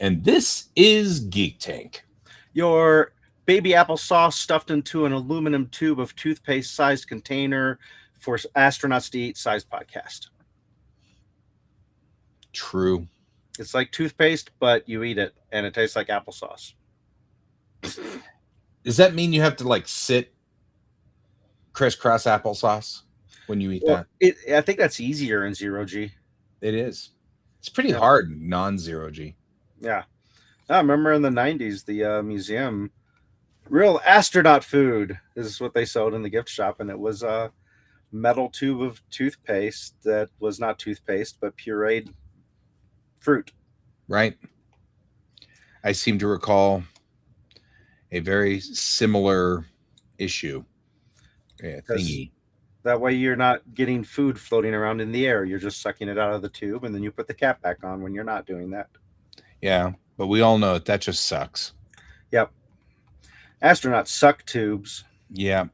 And this is Geek Tank. Your baby applesauce stuffed into an aluminum tube of toothpaste-sized container for astronauts to eat sized podcast. True. It's like toothpaste, but you eat it, and it tastes like applesauce. Does that mean you have to like sit crisscross applesauce when you eat that? I think that's easier in zero G. It is. It's pretty hard non-zero G. Yeah. I remember in the 90s, the museum, real astronaut food is what they sold in the gift shop. And it was a metal tube of toothpaste that was not toothpaste, but pureed fruit. Right. I seem to recall a very similar issue. Thingy. That way you're not getting food floating around in the air. You're just sucking it out of the tube, and then you put the cap back on when you're not doing that. Yeah, but we all know that just sucks. Yep. Astronauts suck tubes. Yeah,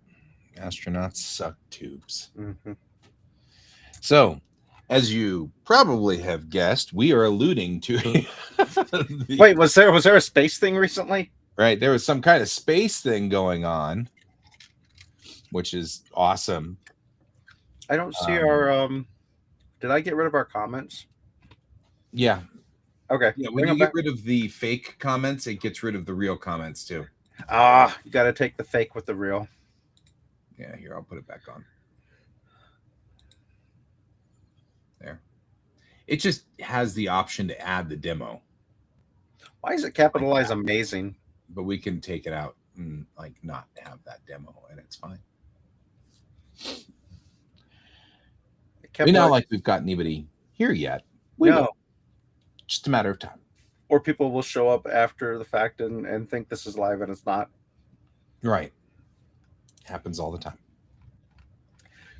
astronauts suck tubes. Mm-hmm. So, as you probably have guessed, we are alluding to... Wait, was there a space thing recently? Right, there was some kind of space thing going on, which is awesome. I don't see our... Did I get rid of our comments? Yeah. Okay. Yeah, when you get rid of the fake comments, it gets rid of the real comments too. You got to take the fake with the real. Yeah, here, I'll put it back on. There. It just has the option to add the demo. Why is it capitalized amazing? But we can take it out and like not have that demo, and it's fine. We not like we've got anybody here yet. We will. Just a matter of time. Or people will show up after the fact and think this is live and it's not. Right. Happens all the time.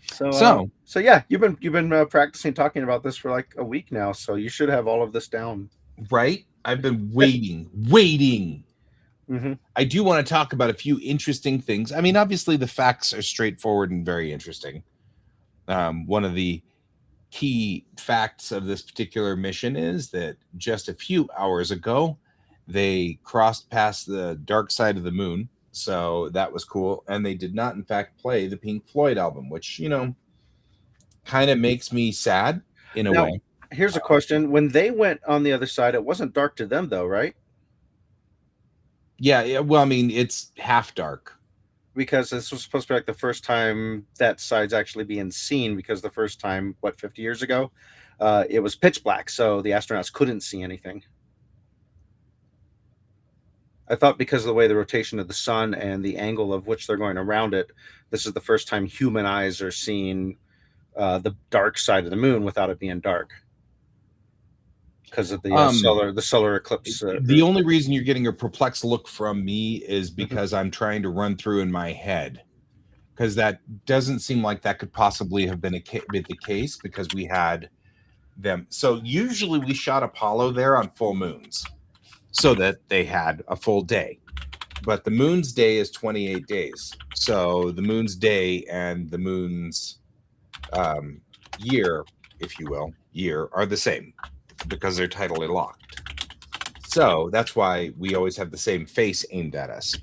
So yeah, you've been practicing talking about this for like a week now, so you should have all of this down. Right? I've been waiting. Mm-hmm. I do want to talk about a few interesting things. I mean, obviously the facts are straightforward and very interesting. One of the key facts of this particular mission is that just a few hours ago, they crossed past the dark side of the moon. So that was cool. And they did not, in fact, play the Pink Floyd album, which, you know, kind of makes me sad in a way. Here's a question. When they went on the other side, it wasn't dark to them, though, right? Yeah. Well, I mean, it's half dark. Because this was supposed to be like the first time that side's actually being seen, because the first time, 50 years ago, it was pitch black, so the astronauts couldn't see anything. I thought because of the way the rotation of the sun and the angle of which they're going around it, this is the first time human eyes are seeing the dark side of the moon without it being dark. Because of the solar eclipse. The only reason you're getting a perplexed look from me is because I'm trying to run through in my head, because that doesn't seem like that could possibly have been the case, because we had them. So usually we shot Apollo there on full moons so that they had a full day, but the moon's day is 28 days. So the moon's day and the moon's year, if you will, are the same, because they're tidally locked. So that's why we always have the same face aimed at us.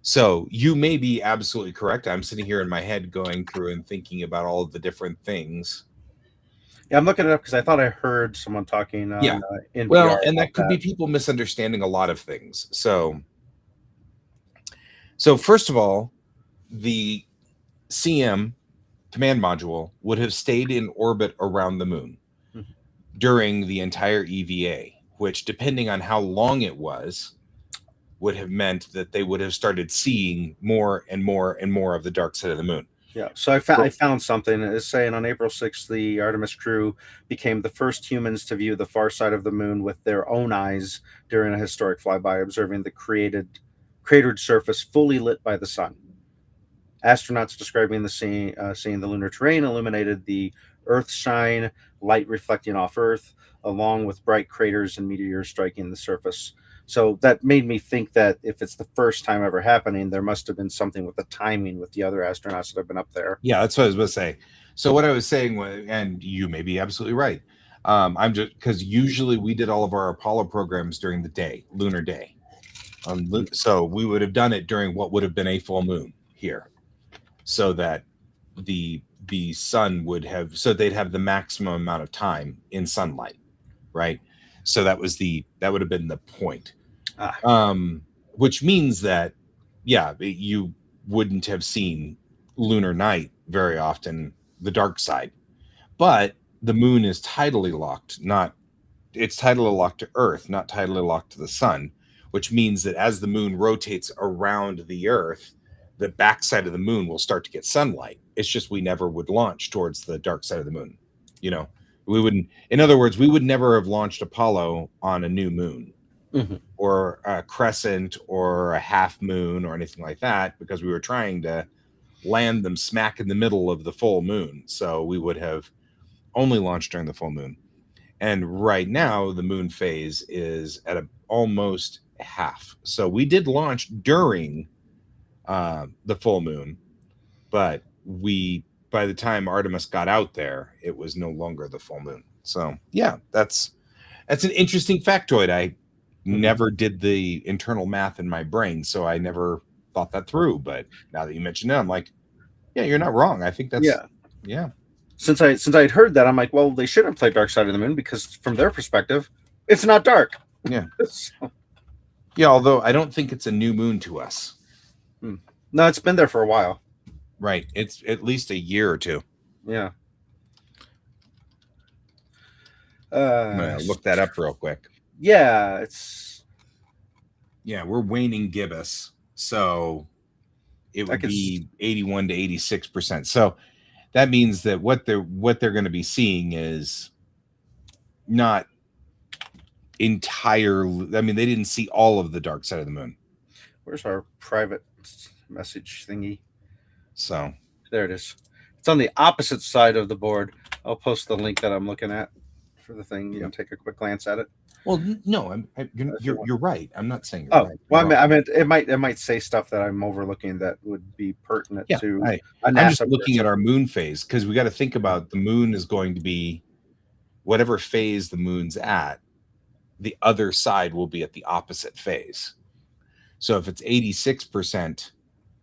So you may be absolutely correct. I'm sitting here in my head going through and thinking about all of the different things. Yeah, I'm looking it up because I thought I heard someone talking on NPR. Well, and that could be people misunderstanding a lot of things. So first of all, the CM command module would have stayed in orbit around the moon during the entire EVA, which, depending on how long it was, would have meant that they would have started seeing more and more and more of the dark side of the moon. Yeah, so I found something. It's saying on April 6th, the Artemis crew became the first humans to view the far side of the moon with their own eyes during a historic flyby, observing the cratered surface fully lit by the sun. Astronauts describing the seeing the lunar terrain illuminated the Earth shine, light reflecting off Earth, along with bright craters and meteors striking the surface. So that made me think that if it's the first time ever happening, there must have been something with the timing with the other astronauts that have been up there. Yeah, that's what I was going to say. So what I was saying was, and you may be absolutely right, I'm just because usually we did all of our Apollo programs during the day, lunar day. So we would have done it during what would have been a full moon here, so that the sun would have, so they'd have the maximum amount of time in sunlight, right? So that would have been the point. Which means that, yeah, you wouldn't have seen lunar night very often, the dark side. But the moon is tidally locked, not it's tidally locked to Earth, not tidally locked to the sun, which means that as the moon rotates around the Earth, the backside of the moon will start to get sunlight. It's just we never would launch towards the dark side of the moon. You know, we wouldn't, in other words, we would never have launched Apollo on a new moon. Or a crescent or a half moon or anything like that, because we were trying to land them smack in the middle of the full moon. So we would have only launched during the full moon. And right now the moon phase is at almost half. So we did launch during the full moon, but by the time Artemis got out there, it was no longer the full moon. So yeah, that's an interesting factoid. I never did the internal math in my brain, so I never thought that through. But now that you mention it, I'm like, yeah, you're not wrong. I think that's yeah. Since I'd heard that, I'm like, well, they shouldn't play Dark Side of the Moon because from their perspective, it's not dark. Yeah. Yeah, although I don't think it's a new moon to us. No, it's been there for a while. Right. It's at least a year or two. Yeah. I'm gonna look that up real quick. Yeah, we're waning gibbous, so it would be 81 to 86%. So that means that what they're going to be seeing is not entirely. I mean, they didn't see all of the dark side of the moon. Where's our private message thingy? So there it is. It's on the opposite side of the board. I'll post the link that I'm looking at for the thing. You can take a quick glance at it. Well, no, you're right. I'm not saying you're right. Well, I meant it might say stuff that I'm overlooking that would be pertinent to. I'm just looking at our moon phase, because we got to think about the moon is going to be whatever phase the moon's at. The other side will be at the opposite phase. So if it's 86%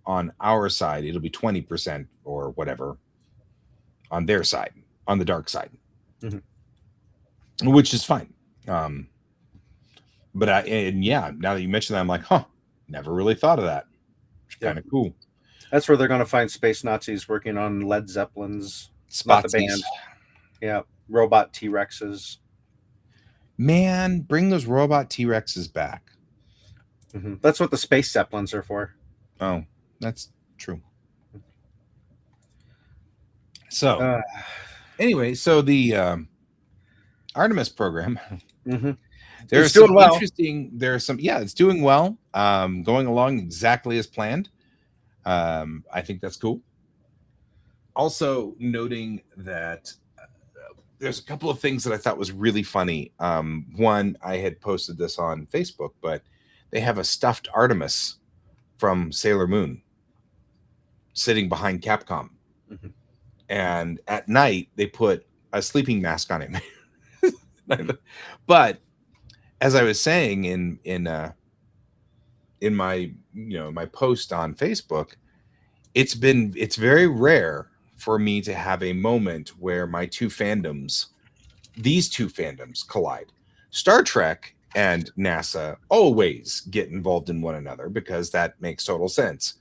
on our side, it'll be 20% or whatever on their side, on the dark side, which is fine. But now that you mention that, I'm like, never really thought of that. It's kind of cool. That's where they're going to find space Nazis working on Led Zeppelin's, not the band. Yeah, robot T-Rexes. Man, bring those robot T-Rexes back. That's what the space Zeppelins are for. Oh, that's true. So, anyway, so the Artemis program. There's some doing well. It's doing well. Going along exactly as planned. I think that's cool. Also noting that there's a couple of things that I thought was really funny. One, I had posted this on Facebook, but they have a stuffed Artemis from Sailor Moon sitting behind Capcom. And at night they put a sleeping mask on him. But as I was saying in my my post on Facebook, it's very rare for me to have a moment where these two fandoms collide. Star Trek and NASA always get involved in one another because that makes total sense.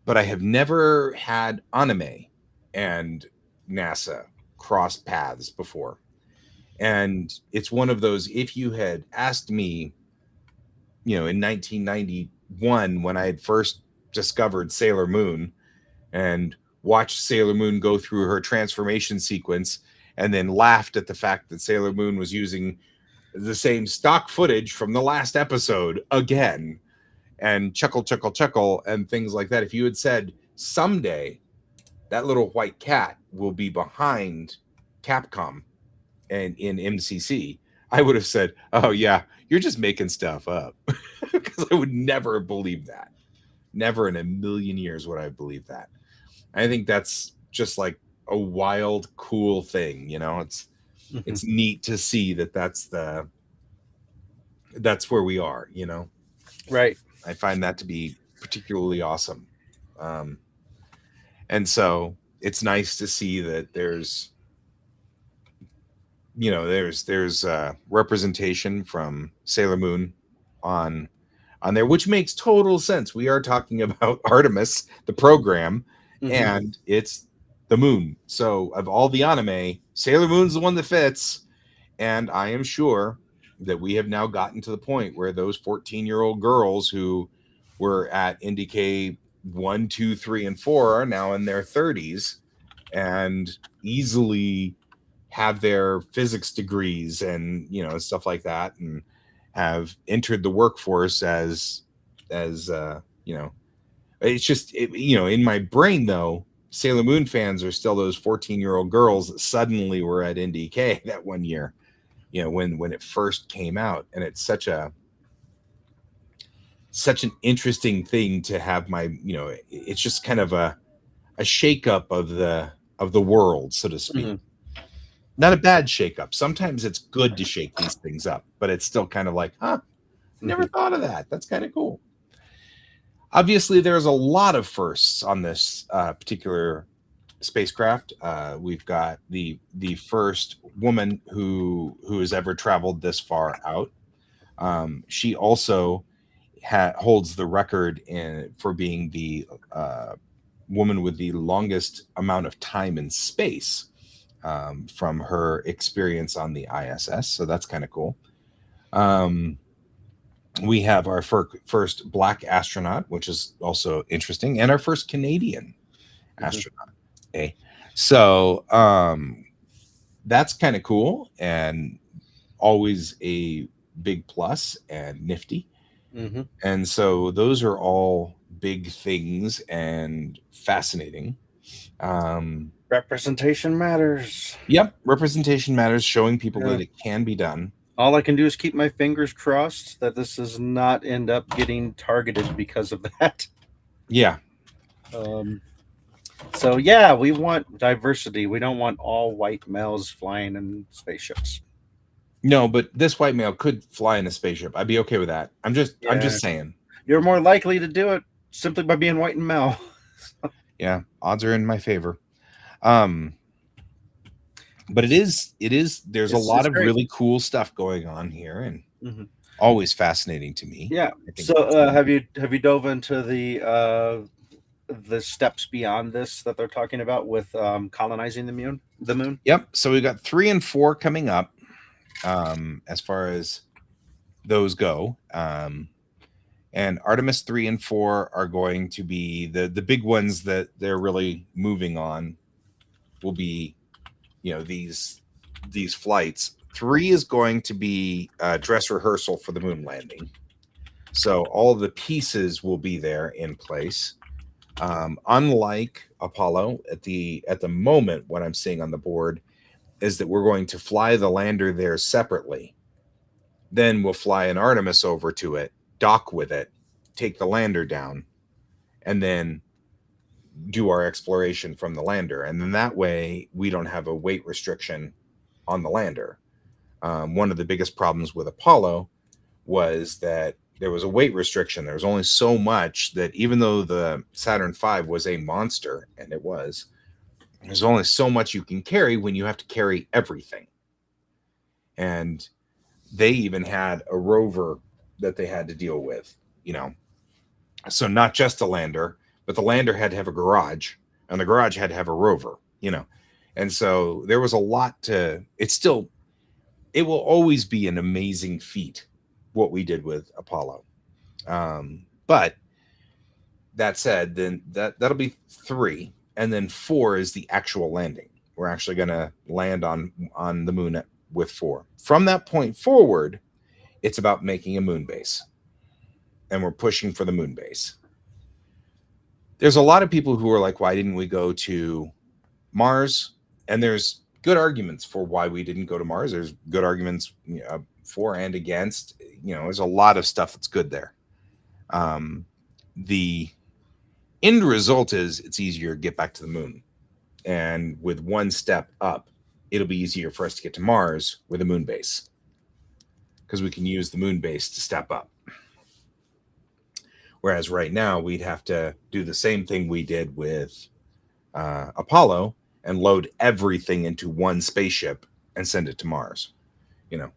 But I have never had anime and NASA cross paths before. And it's one of those, if you had asked me, in 1991, when I had first discovered Sailor Moon and watched Sailor Moon go through her transformation sequence and then laughed at the fact that Sailor Moon was using the same stock footage from the last episode again, and chuckle, and things like that. If you had said someday that little white cat will be behind Capcom and in MCC, I would have said, oh yeah, you're just making stuff up. Because I would never believe that. Never in a million years would I believe that. I think that's just like a wild, cool thing. Mhm. it's neat to see that that's where we are, you know. Right. I find that to be particularly awesome. um, and so it's nice to see that there's, you know, there's representation from Sailor Moon on there, which makes total sense. We are talking about Artemis, the program, Hmm. and it's the moon. So of all the anime, Sailor Moon's the one that fits. And I am sure that we have now gotten to the point where those 14-year-old girls who were at NDK 1, 2, 3, and 4 are now in their 30s and easily have their physics degrees and, you know, stuff like that, and have entered the workforce as you know, it's just you know, in my brain though, Sailor Moon fans are still those 14-year-old girls that suddenly were at NDK that one year, you know, when it first came out. And it's such an interesting thing to have my, you know, it's just kind of a shakeup of the world, so to speak. Hmm. Not a bad shakeup. Sometimes it's good to shake these things up, but it's still kind of like, huh, never Hmm. thought of that. That's kind of cool. Obviously, there's a lot of firsts on this particular spacecraft. We've got the first woman who has ever traveled this far out. She also holds the record for being the woman with the longest amount of time in space, from her experience on the ISS. So that's kind of cool. Um, we have our first black astronaut, which is also interesting, and our first Canadian Hmm. astronaut. Okay. So that's kind of cool and always a big plus and nifty. Hmm. And so those are all big things and fascinating. Um, Representation matters. yep, representation matters, showing people Yeah. that it can be done. All I can do is keep my fingers crossed that this does not end up getting targeted because of that. Yeah. Um, so yeah, we want diversity. We don't want all white males flying in spaceships. No, but this white male could fly in a spaceship. I'd be okay with that. I'm Yeah, just saying. you're more likely to do it simply by being white and male. Yeah, odds are in my favor. Um, but it is there's a lot It's of great. really cool stuff going on here, and Hmm. always fascinating to me. Yeah. I think So have you dove into the steps beyond this that they're talking about with colonizing the moon? The moon. yep. So we got 3 and 4 coming up, as far as those go. And Artemis 3 and 4 are going to be the big ones that they're really moving on. Will be, you know, these flights. 3 is going to be dress rehearsal for the moon landing. So all of the pieces will be there in place. Unlike Apollo, at the moment, what I'm seeing on the board is that we're going to fly the lander there separately. Then we'll fly an Artemis over to it, dock with it, take the lander down, and then do our exploration from the lander. And then that way, we don't have a weight restriction on the lander. One of the biggest problems with Apollo was that there was a weight restriction. There was only so much that, even though the Saturn V was a monster, and it was, there's only so much you can carry when you have to carry everything. And they even had a rover that they had to deal with, you know. So not just a lander, but the lander had to have a garage, and the garage had to have a rover, you know. And so there was a lot to it will always be an amazing feat what we did with Apollo. But that said, then that'll be 3, and then 4 is the actual landing. We're actually going to land on the moon with 4. From that point forward, it's about making a moon base, and we're pushing for the moon base. There's a lot of people who are like, why didn't we go to Mars? And there's good arguments for why we didn't go to Mars. There's good arguments, you know, for and against. You know, there's a lot of stuff that's good there. The end result is it's easier to get back to the moon, and with one step up, it'll be easier for us to get to Mars with a moon base, because we can use the moon base to step up. Whereas right now we'd have to do the same thing we did with Apollo and load everything into one spaceship and send it to Mars. You know,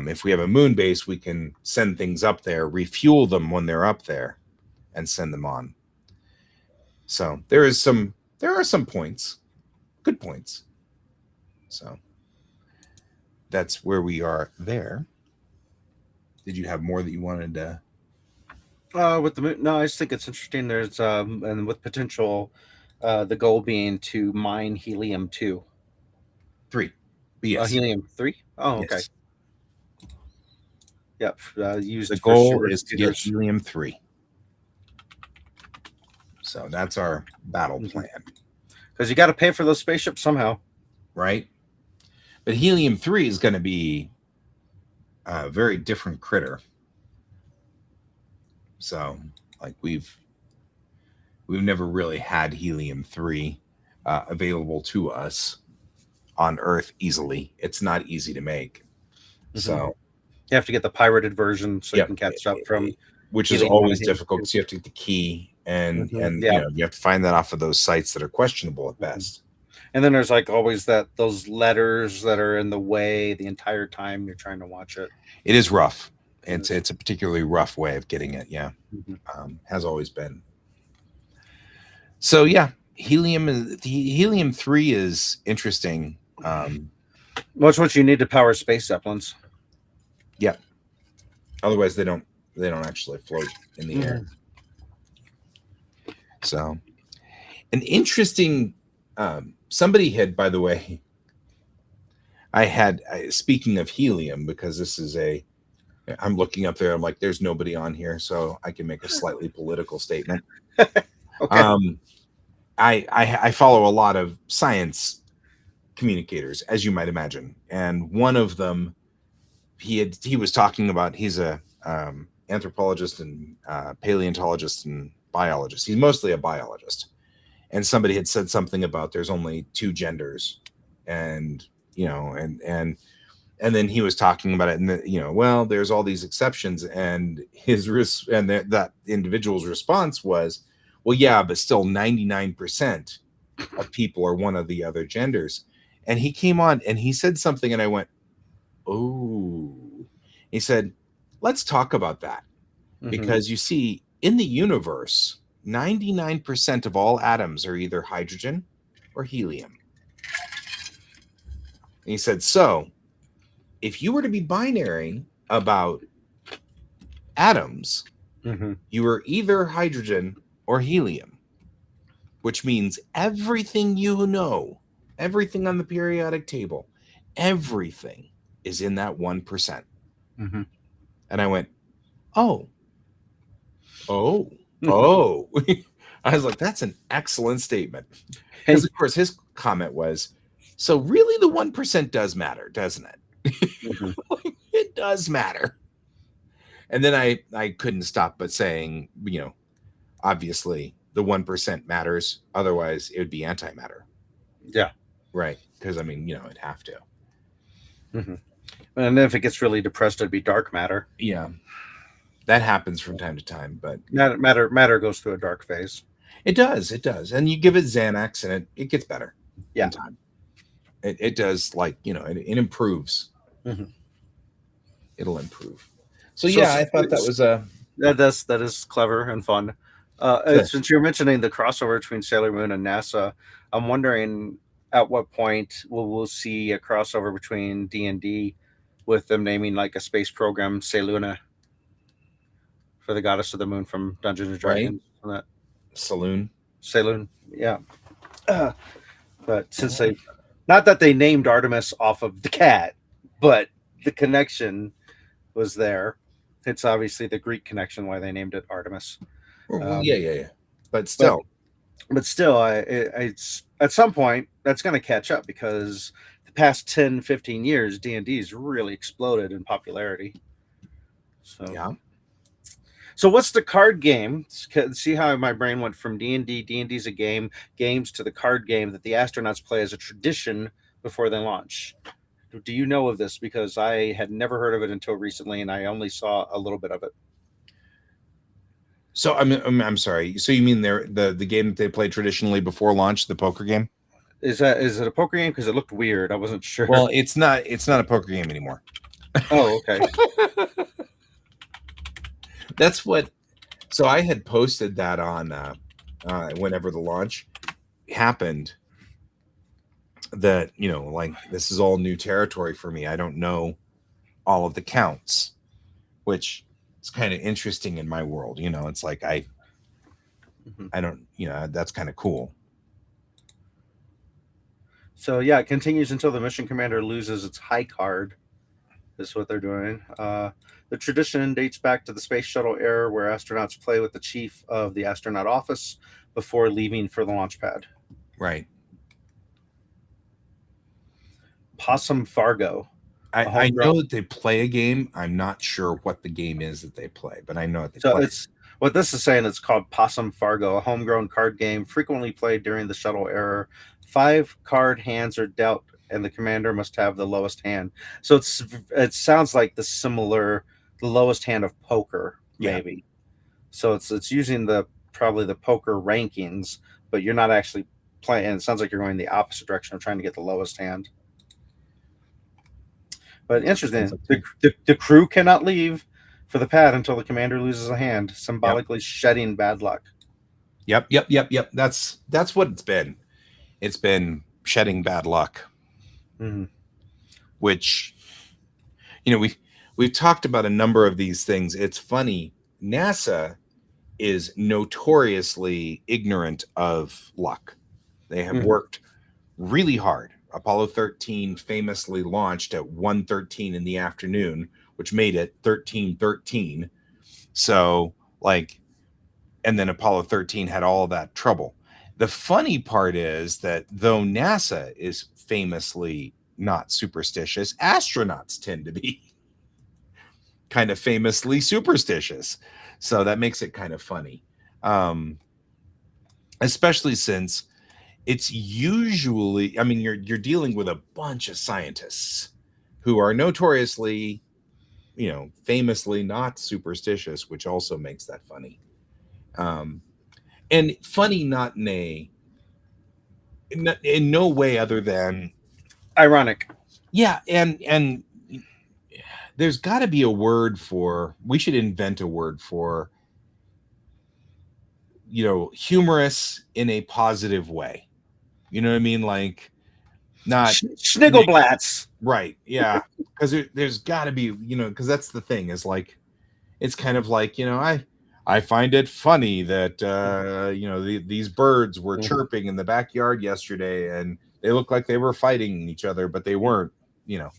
if we have a moon base, we can send things up there, refuel them when they're up there, and send them on. So there are some points, good points. So that's where we are there. Did you have more that you wanted to? With the moon, no, I just think it's interesting. There's and with potential, the goal being to mine helium-2. 3. Yes. Helium-3. Oh, okay. Yes. Yep. Used The for goal is to get supercomputers. helium-3. So that's our battle Mhm. plan, Because you got to pay for those spaceships somehow. right? But helium-3 is going to be a very different critter. So, like we've never really had helium-3 available to us on Earth easily. It's not easy to make. Mhm. So, You have to get the pirated version so you yep, can catch up from which is helium-1 always and difficult helium-2. because you have to get the key, and Yeah. you know, you have to find that off of those sites that are questionable at best. And then there's like always those letters that are in the way the entire time you're trying to watch it. It is rough. Yes. It's a particularly rough way of getting it. Yeah, Mhm. has always been. So yeah, helium-3 is interesting. What's what you need to power space zeppelins. Yeah. Otherwise, they don't actually float in the air. So, an interesting. Somebody had, by the way, speaking of helium, because this is I'm looking up there. I'm like, there's nobody on here, so I can make a slightly political statement. Okay. I follow a lot of science communicators, as you might imagine, and one of them, he was talking about, he's a anthropologist and paleontologist and biologist. He's mostly a biologist, and somebody had said something about there's only 2 genders, and you know, and then he was talking about it, and you know, well, there's all these exceptions, and that individual's response was, well, yeah, but still 99% of people are one of the other genders. And he came on and he said something, and I went, oh. He said, let's talk about that, because you see, in the universe, 99% of all atoms are either hydrogen or helium. And he said, so if you were to be binary about atoms, you were either hydrogen or helium, which means everything you know, everything on the periodic table, everything is in that 1%. And I went, oh. I was like, that's an excellent statement. Because, of course, his comment was, so really the 1% does matter, doesn't it? It does matter. And then I couldn't stop but saying, you know, obviously the 1% matters. Otherwise, it would be antimatter. Yeah. Right. Because, I mean, you know, it'd have to. And then if it gets really depressed, it'd be dark matter. Yeah. That happens from time to time, but matter goes through a dark phase. It does. And you give it Xanax and it gets better. Yeah. In time. It does, like, you know, it improves. It'll improve. So yeah, I thought that was that is clever and fun. Since you're mentioning the crossover between Sailor Moon and NASA, I'm wondering at what point we'll see a crossover between D&D with them naming like a space program Seluna for the goddess of the moon from Dungeons and Dragons. Right. Saloon. Yeah. But since they, not that they named Artemis off of the cat, but the connection was there. It's obviously the Greek connection why they named it Artemis. Yeah. But still, it's at some point that's going to catch up, because the past 10, 15 years, D&D's really exploded in popularity. So yeah. So what's the card game? See how my brain went from D&D. D&D's a game, games to the card game that the astronauts play as a tradition before they launch. Do you know of this? Because I had never heard of it until recently, and I only saw a little bit of it. So I'm sorry. So you mean the game that they play traditionally before launch, the poker game? Is it a poker game? Because it looked weird. I wasn't sure. Well, it's not a poker game anymore. Oh, okay. That's what. So I had posted that on whenever the launch happened. That like this is all new territory for me. I don't know all of the counts, which is kind of interesting in my world. It's like I don't. That's kind of cool. So yeah, it continues until the mission commander loses its high card. Is what they're doing. The tradition dates back to the space shuttle era, where astronauts play with the chief of the astronaut office before leaving for the launch pad. Right. Possum Fargo. I know that they play a game. I'm not sure what the game is that they play, but I know that they So play. it's what this is saying. It's called Possum Fargo, a homegrown card game frequently played during the shuttle era. 5 card hands are dealt, and the commander must have the lowest hand. So it sounds like the lowest hand of poker, maybe. Yeah. So it's using probably the poker rankings, but you're not actually playing. And it sounds like you're going the opposite direction of trying to get the lowest hand. But interesting, the crew cannot leave for the pad until the commander loses a hand, symbolically shedding bad luck. Yep. That's what it's been. It's been shedding bad luck, which, we've talked about a number of these things. It's funny. NASA is notoriously ignorant of luck. They have worked really hard. Apollo 13 famously launched at 1:13 in the afternoon, which made it 13:13. So and then Apollo 13 had all of that trouble. The funny part is that though NASA is famously not superstitious, astronauts tend to be kind of famously superstitious. So that makes it kind of funny. Especially since it's usually, you're dealing with a bunch of scientists who are notoriously, famously not superstitious, which also makes that funny. And funny not in no way other than ironic. Yeah, and there's got to be a word for. We should invent a word for. Humorous in a positive way. You know what I mean? Like, not Schniggleblats. Right. Yeah. Because there's got to be, because that's the thing is like, it's kind of like, I find it funny that, these birds were chirping in the backyard yesterday and they looked like they were fighting each other, but they weren't, there's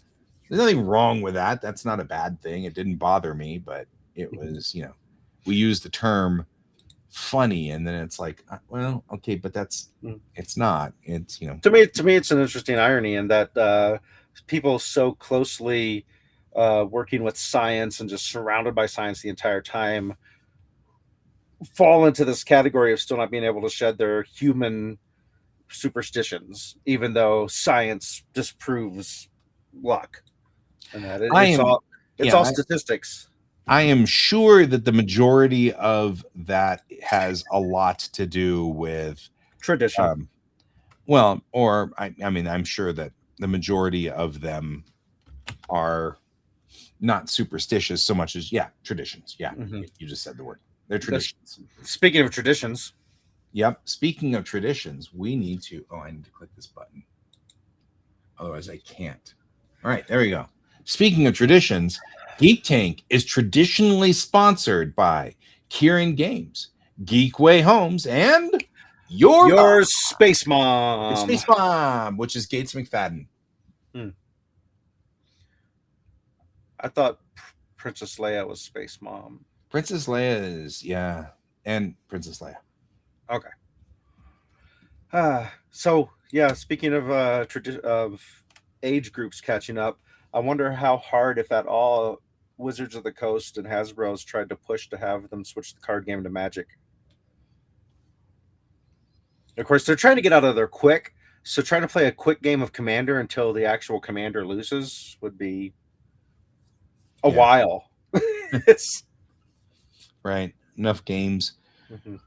nothing wrong with that. That's not a bad thing. It didn't bother me, but it was, we use the term funny and then it's like, well, okay, but it's not. It's to me it's an interesting irony in that people so closely working with science and just surrounded by science the entire time fall into this category of still not being able to shed their human superstitions, even though science disproves luck and that it's all statistics. I am sure that the majority of that has a lot to do with tradition. I'm sure that the majority of them are not superstitious so much as traditions. Yeah, you just said the word. They're traditions. Speaking of traditions. Yep. Speaking of traditions, I need to click this button. Otherwise I can't. All right, there we go. Speaking of traditions, Geek Tank is traditionally sponsored by Kieran Games, Geekway Homes, and your Space Mom. Space Mom, which is Gates McFadden. I thought Princess Leia was Space Mom. Princess Leia is, and Princess Leia. Okay. So speaking of age groups catching up, I wonder how hard, if at all, Wizards of the Coast and Hasbro's tried to push to have them switch the card game to Magic. Of course, they're trying to get out of there quick, So trying to play a quick game of Commander until the actual commander loses would be a Yeah. while. It's Right. Enough games. mhm,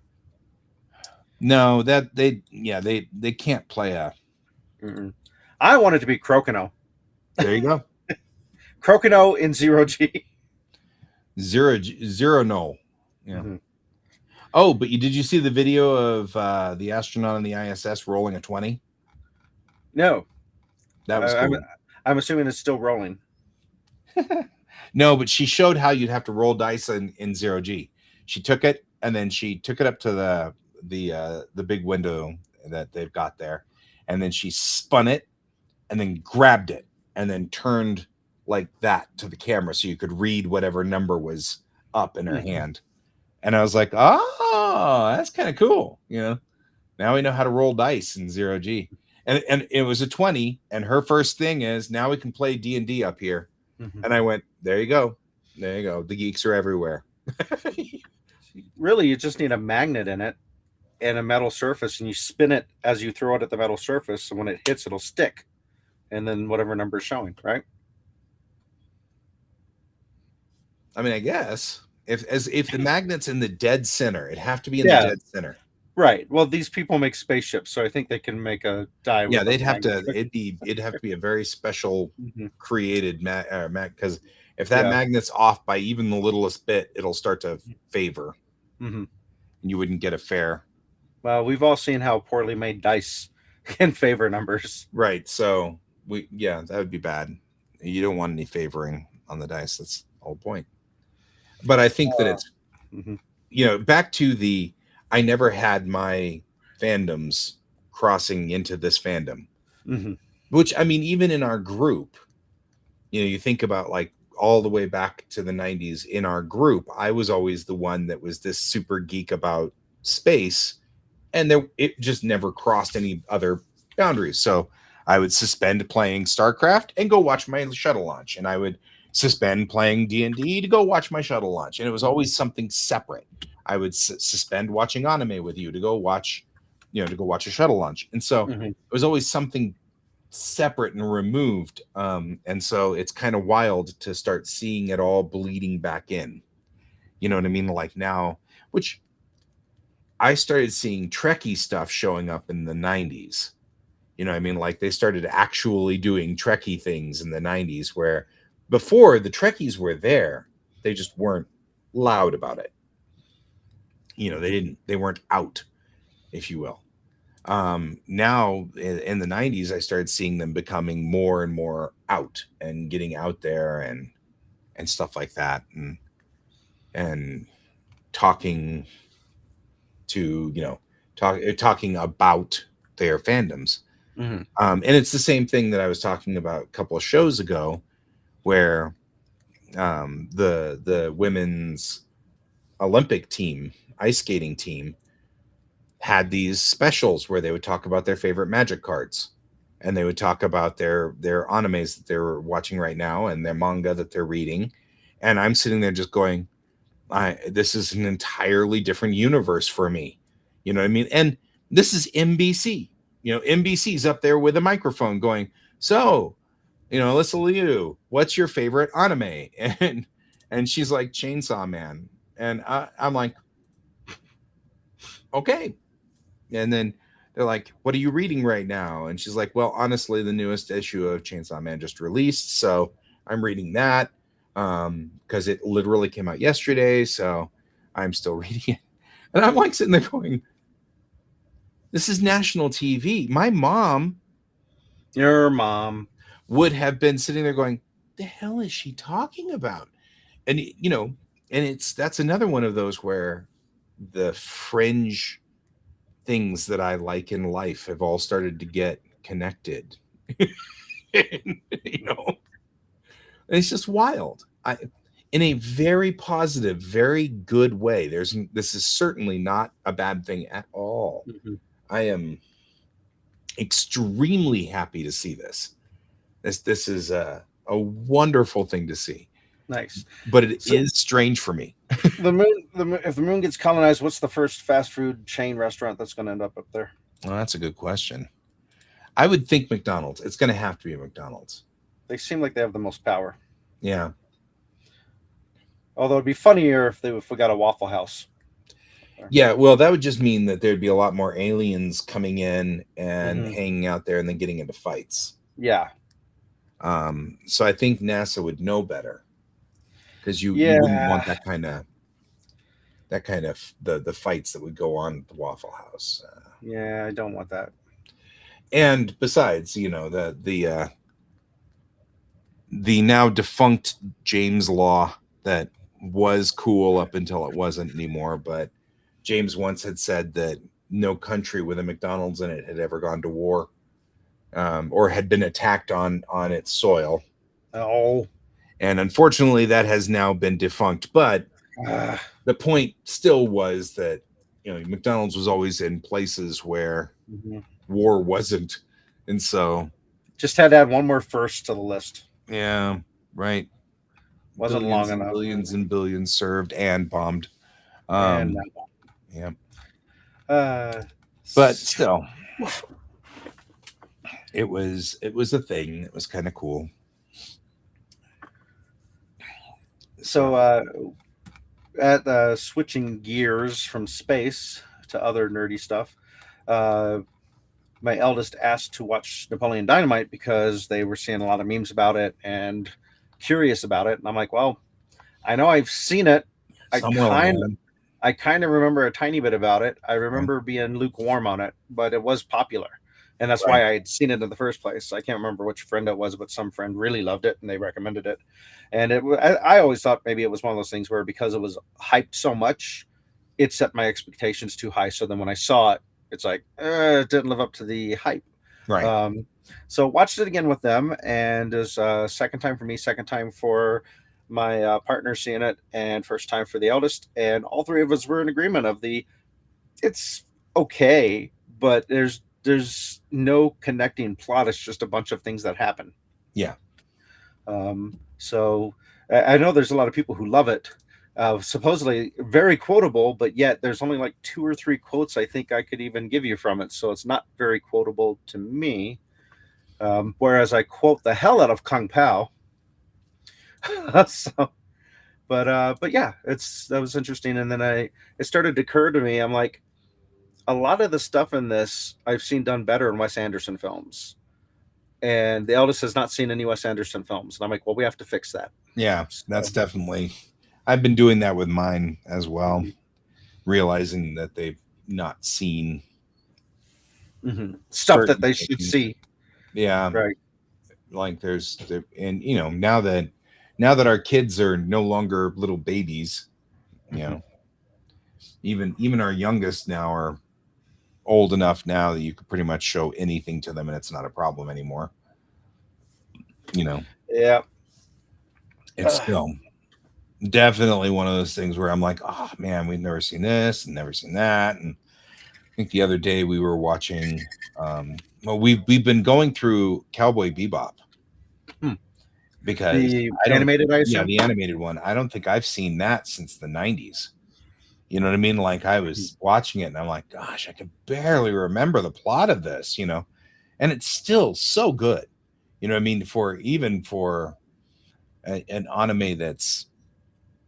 No, that they can't play a. mm-mm. I want it to be Crocono. There you go. Crocono in zero G. Zero no. Yeah. Mhm. Oh, but did you see the video of the astronaut on the ISS rolling a 20? No, That was I'm cool. I'm assuming it's still rolling. No, but she showed how you'd have to roll dice in zero G. She took it and then she took it up to the big window that they've got there, and then she spun it and then grabbed it and then turned like that to the camera so you could read whatever number was up in her Mhm. hand. And I was like, oh, that's kind of cool. Now we know how to roll dice in zero G. And it was a 20. And her first thing is, now we can play D&D up here. Mhm. And I went, there you go. There you go. The geeks are everywhere. Really, you just need a magnet in it and a metal surface, and you spin it as you throw it at the metal surface. So when it hits, it'll stick, and then whatever number is showing, right? I mean, I guess if the magnet's in the dead center, it'd have to be in the Yeah, dead center. right. Well, these people make spaceships, so I think they can make a die Yeah, with a they'd have to. magnet. It'd have to be a very special Mhm. created because if that Yeah. magnet's off by even the littlest bit, it'll start to favor, Mhm. and you wouldn't get a fair. Well, we've all seen how poorly made dice can favor numbers. Right. So that would be bad. You don't want any favoring on the dice. That's the whole point. But I think that it's Mhm. back to I never had my fandoms crossing into this fandom, Mhm. which I mean, even in our group, you think about like all the way back to the 90s in our group, I was always the one that was this super geek about space, and it just never crossed any other boundaries. So I would suspend playing StarCraft and go watch my shuttle launch, and I would suspend playing D&D to go watch my shuttle launch, and it was always something separate. I would suspend watching anime with you to go watch a shuttle launch, and so Mhm. it was always something separate and removed. And so it's kind of wild to start seeing it all bleeding back in. You know what I mean? Like now, which I started seeing Trekkie stuff showing up in the 90s. You know what I mean? Like they started actually doing Trekkie things in the 90s, where before the Trekkies were there, they just weren't loud about it. They weren't out, if you will. Now in the 90s, I started seeing them becoming more and more out and getting out there and stuff like that, and talking to talking about their fandoms. Mhm. And it's the same thing that I was talking about a couple of shows ago, where the women's Olympic team, ice skating team, had these specials where they would talk about their favorite Magic cards, and they would talk about their animes that they're watching right now and their manga that they're reading. And I'm sitting there just going, this is an entirely different universe for me. You know what I mean? And this is NBC. NBC's up there with a microphone going, so, Alyssa Liu, what's your favorite anime? And she's like, Chainsaw Man. And I'm like, okay. And then they're like, what are you reading right now? And she's like, well, honestly, the newest issue of Chainsaw Man just released, so I'm reading that because it literally came out yesterday, so I'm still reading it. And I'm like sitting there going, this is national TV. My mom Your mom. would have been sitting there going, the hell is she talking about? And that's another one of those where the fringe things that I like in life have all started to get connected. And, it's just wild. In a very positive, very good way. This is certainly not a bad thing at all. Mhm. I am extremely happy to see this. This is a wonderful thing to see. Nice. But it So is strange for me. the moon, if the moon gets colonized, what's the first fast food chain restaurant that's going to end up there? Well, that's a good question. I would think McDonald's. It's going to have to be a McDonald's. They seem like they have the most power. Yeah. Although it'd be funnier if we got a Waffle House. Yeah, well, that would just mean that there'd be a lot more aliens coming in and Mhm. hanging out there and then getting into fights. Yeah. So I think NASA would know better, because you wouldn't want Yeah. that kind of the fights that would go on at the Waffle House. Yeah, I don't want that. And besides, the now defunct James Law that was cool up until it wasn't anymore, but James once had said that no country with a McDonald's in it had ever gone to war, or had been attacked on its soil. Oh. And unfortunately, that has now been defunct. But Ah. the point still was that McDonald's was always in places where Mhm. war wasn't, and so Just had to add one more first to the list. yeah, right. Wasn't long Billions and enough. billions and billions served and bombed. And Yeah, uh, but still, it was a thing. It was kind of cool. so at switching gears from space to other nerdy stuff, uh, my eldest asked to watch Napoleon Dynamite because they were seeing a lot of memes about it and curious about it. And I'm like, well, I know I've seen it. I Somewhere along the kind line. I kind of remember a tiny bit about it. I Right. remember being lukewarm on it, but it was popular. And that's Right. why I had seen it in the first place. I can't remember which friend it was, but some friend really loved it and they recommended it. And I always thought maybe it was one of those things where because it was hyped so much, it set my expectations too high. So then when I saw it, it's like, it didn't live up to the hype. Right. Um, so watched it again with them, and it was second time for me, second time for my partner seeing it, and first time for the eldest. And all three of us were in agreement of it's okay, but there's no connecting plot. It's just a bunch of things that happen. Yeah. So I know there's a lot of people who love it. Supposedly very quotable, but yet there's only like 2 or 3 quotes I think I could even give you from it. So it's not very quotable to me. Whereas I quote the hell out of Kung Pao. So, but yeah, that was interesting. And then it started to occur to me. I'm like, a lot of the stuff in this I've seen done better in Wes Anderson films, and the eldest has not seen any Wes Anderson films. And I'm like, well, we have to fix that. Yeah, So, that's definitely. I've been doing that with mine as well, realizing that they've not seen stuff that certain they should things. see. Yeah, Right. like and now that our kids are no longer little babies, even our youngest now are old enough now that you could pretty much show anything to them and it's not a problem anymore. Yeah. It's still definitely one of those things where I'm like, oh man, we've never seen this and never seen that. And I think the other day we were watching. Well, we've been going through Cowboy Bebop because The I don't. animated, I Yeah, assume. the animated one. I don't think I've seen that since the '90s. You know what I mean? Like I was watching it and I'm like, gosh, I can barely remember the plot of this. And it's still so good. You know what I mean? For an anime that's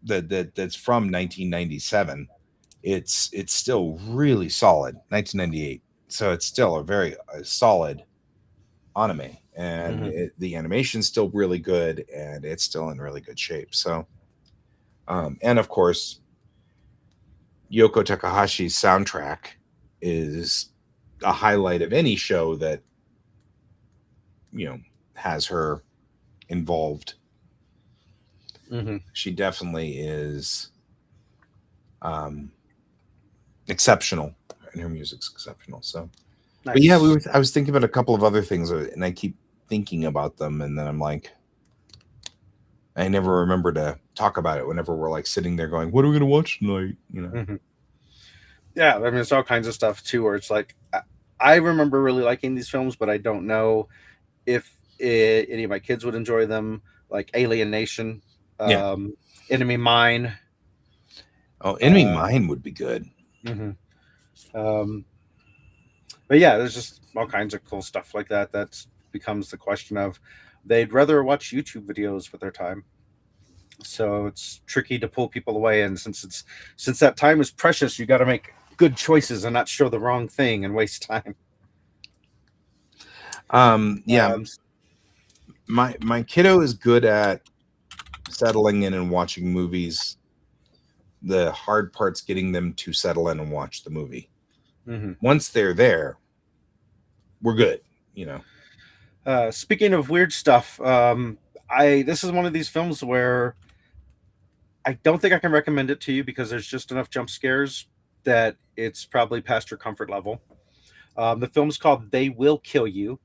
from 1997, it's still really solid. 1998, so it's still a very solid anime, and the animation's still really good, and it's still in really good shape. So, and of course, Yoko Takahashi's soundtrack is a highlight of any show that has her involved. She definitely is exceptional, and her music's exceptional. So, nice. but yeah, I was thinking about a couple of other things, and I keep thinking about them, and then I'm like, I never remember to talk about it whenever we're like sitting there going, "What are we gonna watch tonight?" Yeah, I mean, it's all kinds of stuff too, where it's like, I remember really liking these films, but I don't know if any of my kids would enjoy them, like Alien Nation, Yeah. Enemy Mine. Oh, Enemy Mine would be good. Um, But yeah, there's just all kinds of cool stuff like that. That becomes the question of they'd rather watch YouTube videos with their time. So it's tricky to pull people away, and since that time is precious, you got to make good choices and not show the wrong thing and waste time. Yeah, Um, my kiddo is good at settling in and watching movies. The hard part's getting them to settle in and watch the movie. mhm. Once they're there, we're good, you know. Speaking of weird stuff, I this is one of these films where I don't think I can recommend it to you because there's just enough jump scares that it's probably past your comfort level. The film's called "They Will Kill You,"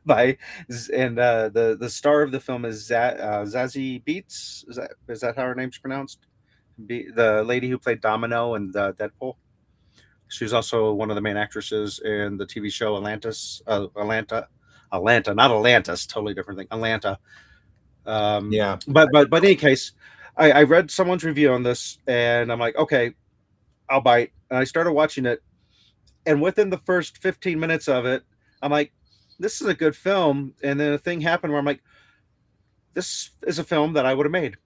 by and the star of the film is Zazie Beetz. Is that how her name's pronounced? The lady who played Domino in the Deadpool. She's also one of the main actresses in the TV show Atlantis. Atlanta, not Atlantis. Totally different thing. Atlanta. Yeah, But in any case, I read someone's review on this, and I'm like, okay, I'll bite. And I started watching it, and within the first 15 minutes of it, I'm like, this is a good film. And then a thing happened where I'm like, this is a film that I would have made.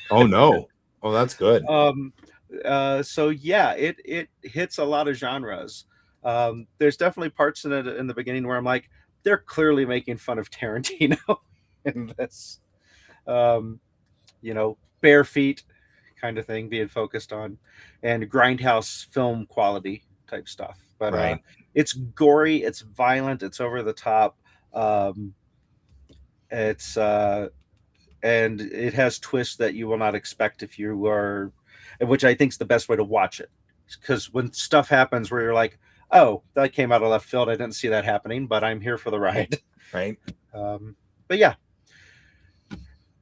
oh no, oh that's good. So yeah, it hits a lot of genres. There's definitely parts in it in the beginning where I'm like, they're clearly making fun of Tarantino in this. Um, Bare feet kind of thing being focused on, and grindhouse film quality type stuff. But Right. it's gory, it's violent, it's over the top. Um, it's and it has twists that you will not expect if you are, which I think is the best way to watch it. Because when stuff happens where you're like, oh, that came out of left field, I didn't see that happening, but I'm here for the ride. Right. But yeah,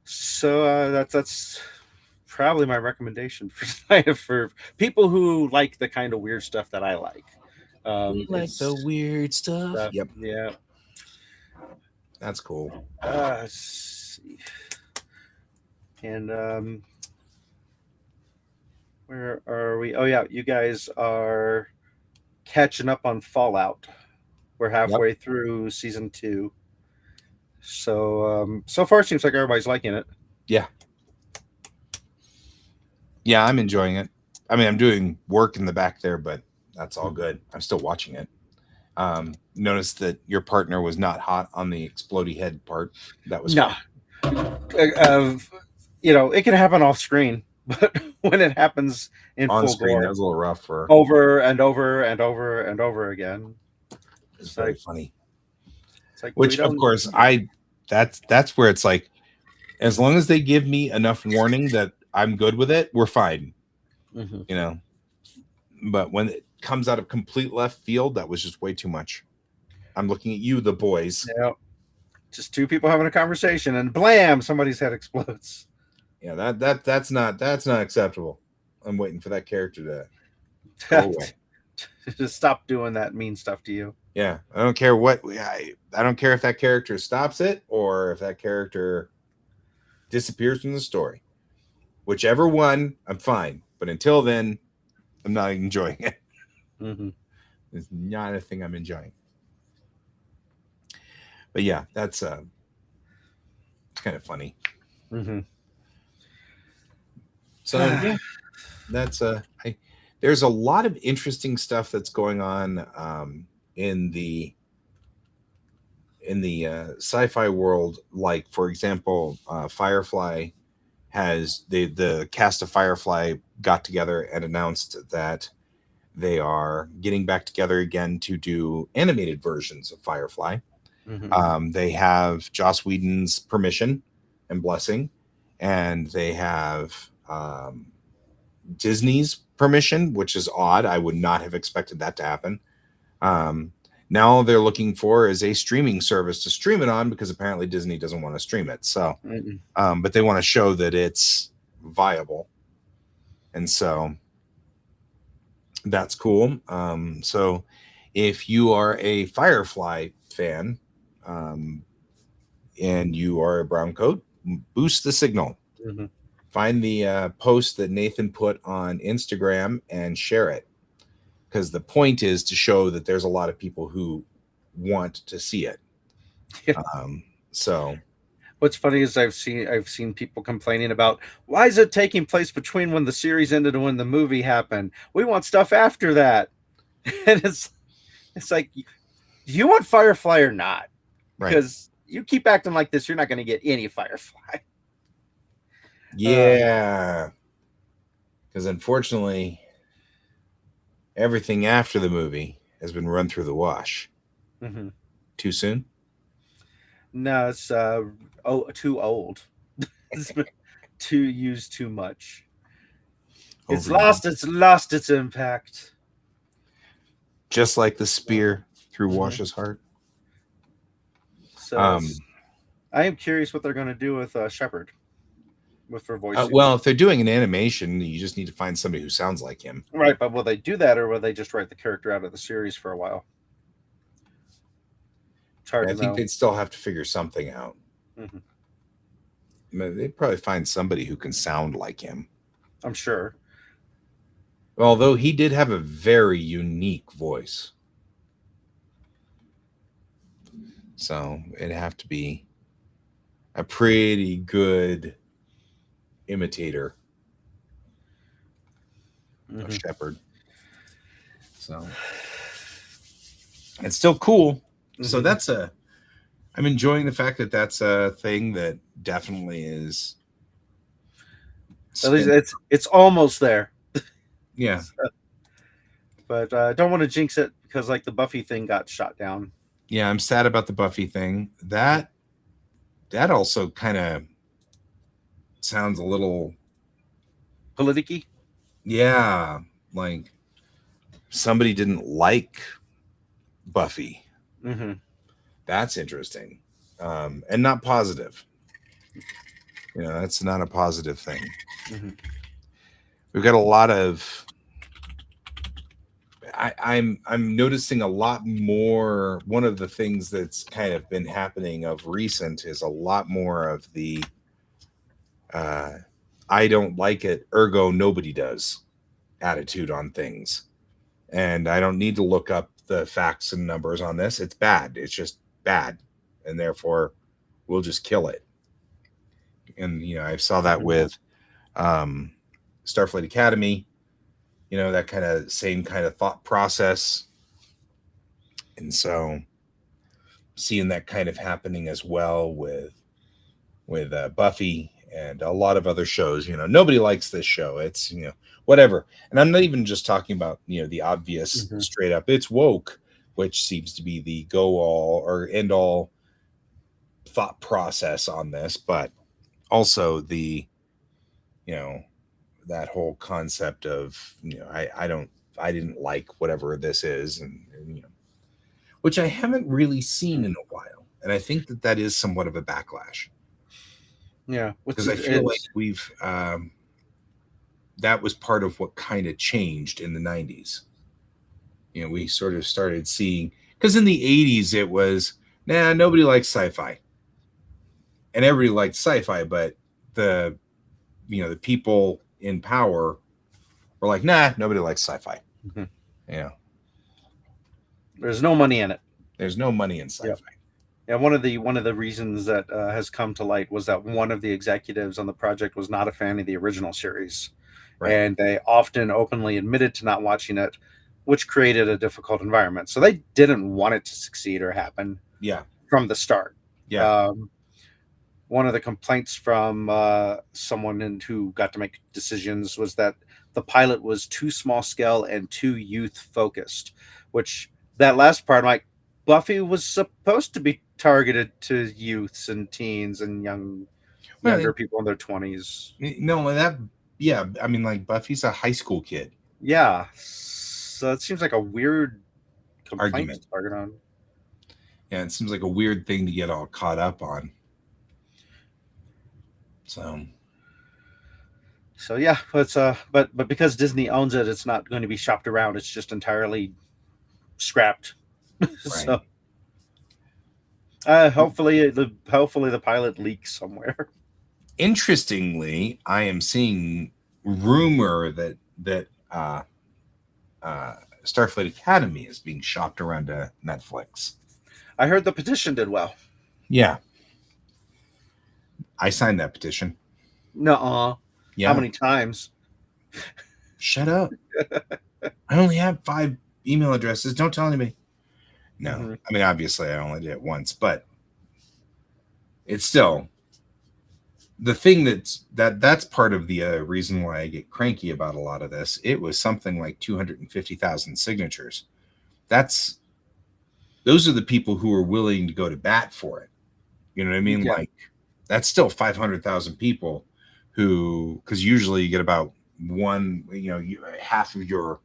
so that's probably my recommendation for tonight for people who like the kind of weird stuff that I like. We like the weird stuff. Yep, Yeah. that's cool. Let's see. And where are we? Oh yeah, you guys are catching up on Fallout. We're halfway through season 2. So so far it seems like everybody's liking it. Yeah. Yeah, I'm enjoying it. I mean, I'm doing work in the back there, but that's all good. I'm still watching it. Notice that your partner was not hot on the explodey head part. That was No. It can happen off screen, but when it happens in on full screen. glory, That was a little rough for her. over and over and over and over again. It's very funny. It's like Which, of course, that's where it's like, as long as they give me enough warning that I'm good with it, we're fine. Mm-hmm. You know. But when it comes out of complete left field, that was just way too much. I'm looking at you, the boys. Yeah. Just two people having a conversation, and blam, somebody's head explodes. Yeah, that's not acceptable. I'm waiting for that character to go away. Just stop doing that mean stuff to you. Yeah, I don't care what I don't care if that character stops it or if that character disappears from the story. Whichever one, I'm fine. But until then, I'm not enjoying it. Mm-hmm. It's not a thing I'm enjoying. But yeah, that's it's kind of funny. Mm-hmm. So yeah, that's there's a lot of interesting stuff that's going on in the sci-fi world. Like for example, Firefly has the cast of Firefly got together and announced that they are getting back together again to do animated versions of Firefly. Mm-hmm. They have Joss Whedon's permission and blessing, and they have Disney's permission, which is odd. I would not have expected that to happen. Now they're looking for is a streaming service to stream it on because apparently Disney doesn't want to stream it. So, but they want to show that it's viable, and so that's cool. So, if you are a Firefly fan, and you are a brown coat, boost the signal. Mm-hmm. Find the post that Nathan put on Instagram and share it. because the point is to show that there's a lot of people who want to see it. Yeah. So What's funny is I've seen people complaining about, why is it taking place between when the series ended and when the movie happened? We want stuff after that. And it's like, do you want Firefly or not? right. Because you keep acting like this, you're not going to get any Firefly. Yeah. Because unfortunately, everything after the movie has been run through the wash. Mm-hmm. Too soon? No, it's too old. It's been too used too much. It's Overused. lost its impact. Just like the spear through Mhm. Wash's heart. So I am curious what they're going to do with Shepard, with her voice. Well, if they're doing an animation, you just need to find somebody who sounds like him. Right, but will they do that, or will they just write the character out of the series for a while? It's hard I to think know. they'd still have to figure something out. Mm-hmm. I mean, they'd probably find somebody who can sound like him. I'm sure. Although he did have a very unique voice. So it'd have to be a pretty good imitator of Shepard. So it's still cool. Mm-hmm. So I'm enjoying the fact that that's a thing that definitely is. At least it's almost there. Yeah. But I don't want to jinx it because like the Buffy thing got shot down. Yeah, I'm sad about the Buffy thing. That also kind of sounds a little politicky. Yeah, like somebody didn't like Buffy. Mm-hmm. That's interesting, and not positive. You know, that's not a positive thing. Mm-hmm. We've got a lot of. I'm noticing a lot more. One of the things that's kind of been happening of recent is a lot more of the I don't like it, ergo nobody does attitude on things. And I don't need to look up the facts and numbers on this. It's bad. It's just bad. And therefore we'll just kill it. And, you know, I saw that with Starfleet Academy, you know, that kind of same kind of thought process. And so seeing that kind of happening as well with Buffy and a lot of other shows. You know, nobody likes this show. It's, you know, whatever. And I'm not even just talking about, you know, the obvious straight up, it's woke, which seems to be the go all or end all thought process on this, but also the, you know, that whole concept of, you know, I didn't like whatever this is, and you know, which I haven't really seen in a while. And I think that is somewhat of a backlash. Yeah, because I feel like we've that was part of what kind of changed in the 90s. You know, we sort of started seeing, because in the 80s it was, nah, nobody likes sci-fi. And everybody liked sci-fi, but the, you know, the people in power were like, nah, nobody likes sci-fi. Mm-hmm. Yeah. There's no money in it. There's no money in sci-fi. Yep. Yeah, one of the reasons that has come to light was that one of the executives on the project was not a fan of the original series, right. And they often openly admitted to not watching it, which created a difficult environment. So they didn't want it to succeed or happen. Yeah, from the start. Yeah. One of the complaints from someone who got to make decisions was that the pilot was too small scale and too youth focused. Which that last part, like, Buffy was supposed to be targeted to youths and teens and younger people in their 20s. No, I mean, like, Buffy's a high school kid. Yeah, so it seems like a weird argument to target on. Yeah, it seems like a weird thing to get all caught up on. So yeah, but because Disney owns it, it's not going to be shopped around. It's just entirely scrapped. Right. So hopefully the pilot leaks somewhere. Interestingly, I am seeing rumor that Starfleet Academy is being shopped around to Netflix. I heard the petition did well. Yeah, I signed that petition. Nuh-uh. Yeah. How many times? Shut up. I only have 5 email addresses. Don't tell anybody. No. Mhm. I mean, obviously, I only did it once, but it's still the thing that's part of the reason why I get cranky about a lot of this. It was something like 250,000 signatures. Those are the people who are willing to go to bat for it. You know what I mean? Yeah. Like, that's still 500,000 people who, because usually you get about one, half of your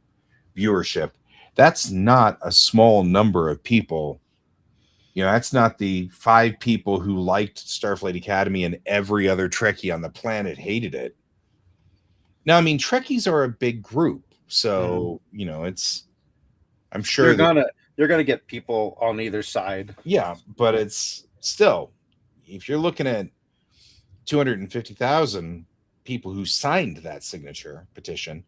viewership. That's not a small number of people. That's not the 5 people who liked Starfleet Academy and every other Trekkie on the planet hated it. Now, I mean, Trekkies are a big group, so I'm sure you're gonna get people on either side. Yeah, but it's still, if you're looking at 250,000 people who signed that signature petition,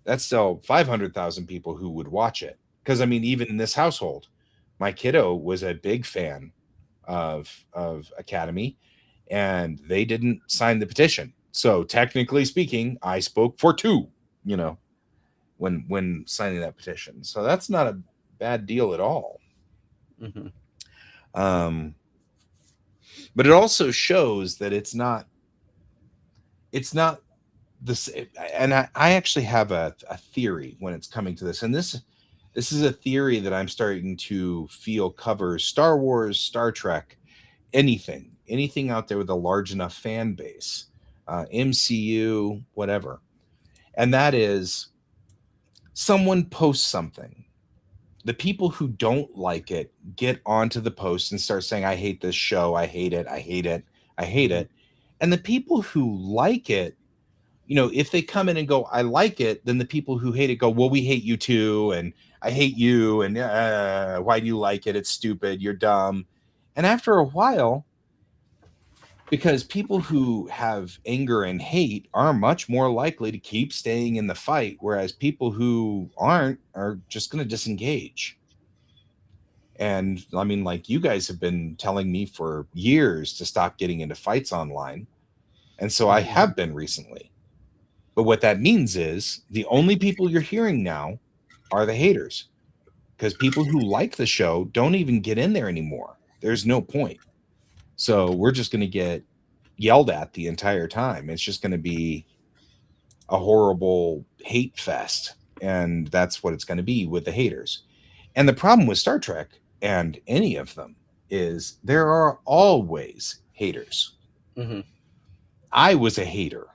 that's still 500,000 people who would watch it. Because I mean, even in this household, my kiddo was a big fan of Academy, and they didn't sign the petition. So technically speaking, I spoke for 2. When signing that petition. So that's not a bad deal at all. Mm-hmm. But it also shows that it's not this. And I actually have a theory when it's coming to this. And this is a theory that I'm starting to feel covers Star Wars, Star Trek, anything out there with a large enough fan base, MCU, whatever. And that is, someone posts something. The people who don't like it get onto the post and start saying, I hate this show. I hate it. I hate it. I hate it. And the people who like it, if they come in and go, I like it, then the people who hate it go, well, we hate you too. And I hate you. And why do you like it? It's stupid. You're dumb. And after a while, because people who have anger and hate are much more likely to keep staying in the fight, whereas people who aren't are just going to disengage. And I mean, like, you guys have been telling me for years to stop getting into fights online. And so I have been recently. But what that means is the only people you're hearing now are the haters, because people who like the show don't even get in there anymore. There's no point. So we're just going to get yelled at the entire time. It's just going to be a horrible hate fest. And that's what it's going to be with the haters. And the problem with Star Trek and any of them is there are always haters. Mm-hmm. I was a hater.